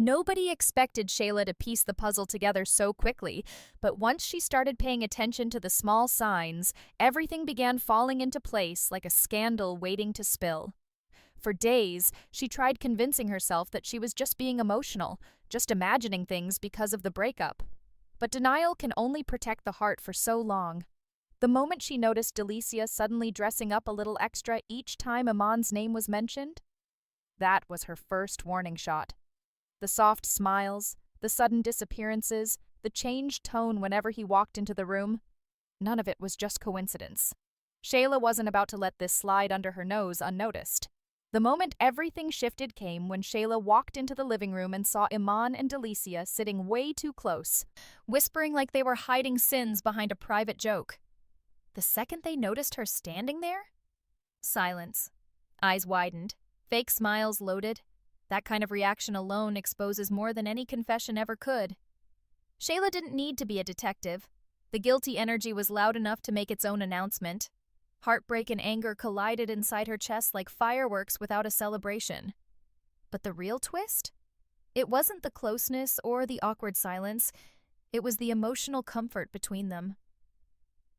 Nobody expected Shayla to piece the puzzle together so quickly, but once she started paying attention to the small signs, everything began falling into place like a scandal waiting to spill. For days, she tried convincing herself that she was just being emotional, just imagining things because of the breakup. But denial can only protect the heart for so long. The moment she noticed Delicia suddenly dressing up a little extra each time Iman's name was mentioned, that was her first warning shot. The soft smiles, the sudden disappearances, the changed tone whenever he walked into the room, none of it was just coincidence. Shayla wasn't about to let this slide under her nose unnoticed. The moment everything shifted came when Shayla walked into the living room and saw Iman and Delicia sitting way too close, whispering like they were hiding sins behind a private joke. The second they noticed her standing there, silence. Eyes widened, fake smiles loaded. That kind of reaction alone exposes more than any confession ever could. Shayla didn't need to be a detective. The guilty energy was loud enough to make its own announcement. Heartbreak and anger collided inside her chest like fireworks without a celebration. But the real twist? It wasn't the closeness or the awkward silence. It was the emotional comfort between them.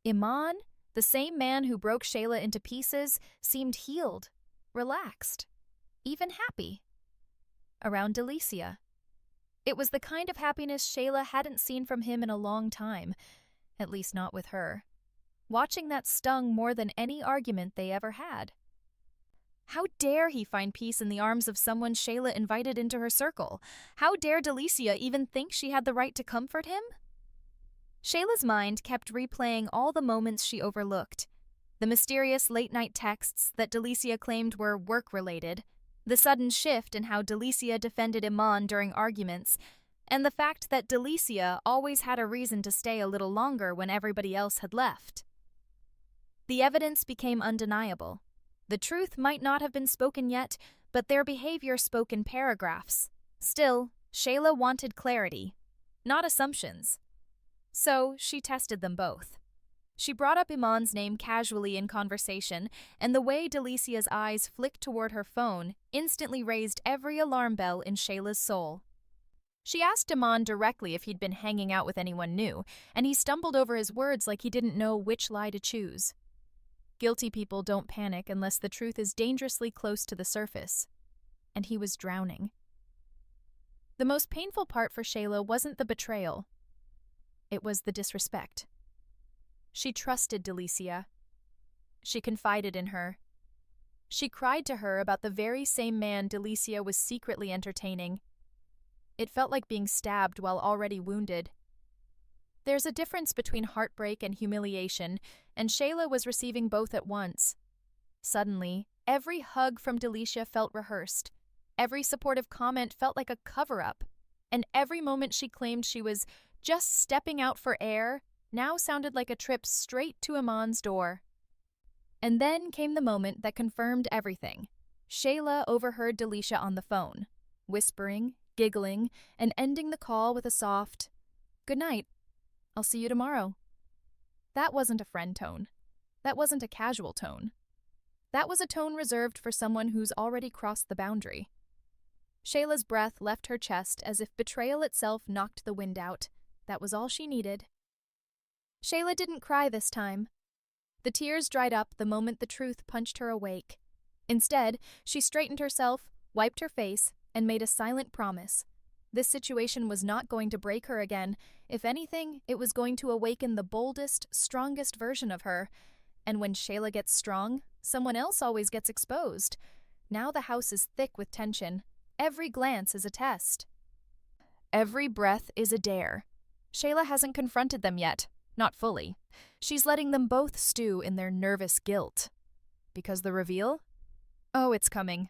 Iman, the same man who broke Shayla into pieces, seemed healed, relaxed, even happy. Around Delicia. It was the kind of happiness Shayla hadn't seen from him in a long time, at least not with her. Watching that stung more than any argument they ever had. How dare he find peace in the arms of someone Shayla invited into her circle? How dare Delicia even think she had the right to comfort him? Shayla's mind kept replaying all the moments she overlooked. The mysterious late-night texts that Delicia claimed were work-related, the sudden shift in how Delicia defended Iman during arguments, and the fact that Delicia always had a reason to stay a little longer when everybody else had left. The evidence became undeniable. The truth might not have been spoken yet, but their behavior spoke in paragraphs. Still, Shayla wanted clarity, not assumptions. So she tested them both. She brought up Iman's name casually in conversation, and the way Delicia's eyes flicked toward her phone instantly raised every alarm bell in Shayla's soul. She asked Iman directly if he'd been hanging out with anyone new, and he stumbled over his words like he didn't know which lie to choose. Guilty people don't panic unless the truth is dangerously close to the surface. And he was drowning. The most painful part for Shayla wasn't the betrayal. It was the disrespect. She trusted Delicia. She confided in her. She cried to her about the very same man Delicia was secretly entertaining. It felt like being stabbed while already wounded. There's a difference between heartbreak and humiliation, and Shayla was receiving both at once. Suddenly, every hug from Delicia felt rehearsed. Every supportive comment felt like a cover-up. And every moment she claimed she was just stepping out for air now sounded like a trip straight to Iman's door. And then came the moment that confirmed everything. Shayla overheard Delicia on the phone, whispering, giggling, and ending the call with a soft, "Good night. I'll see you tomorrow." That wasn't a friend tone. That wasn't a casual tone. That was a tone reserved for someone who's already crossed the boundary. Shayla's breath left her chest as if betrayal itself knocked the wind out. That was all she needed. Shayla didn't cry this time. The tears dried up the moment the truth punched her awake. Instead, she straightened herself, wiped her face, and made a silent promise. This situation was not going to break her again. If anything, it was going to awaken the boldest, strongest version of her. And when Shayla gets strong, someone else always gets exposed. Now the house is thick with tension. Every glance is a test. Every breath is a dare. Shayla hasn't confronted them yet. Not fully. She's letting them both stew in their nervous guilt. Because the reveal? Oh, it's coming.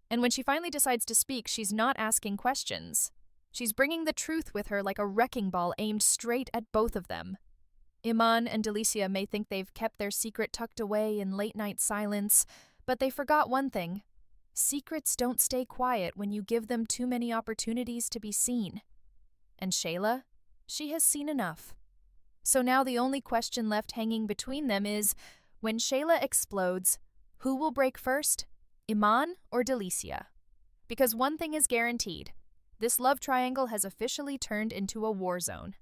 And when she finally decides to speak, she's not asking questions. She's bringing the truth with her like a wrecking ball aimed straight at both of them. Iman and Delicia may think they've kept their secret tucked away in late-night silence, but they forgot one thing. Secrets don't stay quiet when you give them too many opportunities to be seen. And Shayla? She has seen enough. So now the only question left hanging between them is, when Shayla explodes, who will break first, Iman or Delicia? Because one thing is guaranteed. This love triangle has officially turned into a war zone.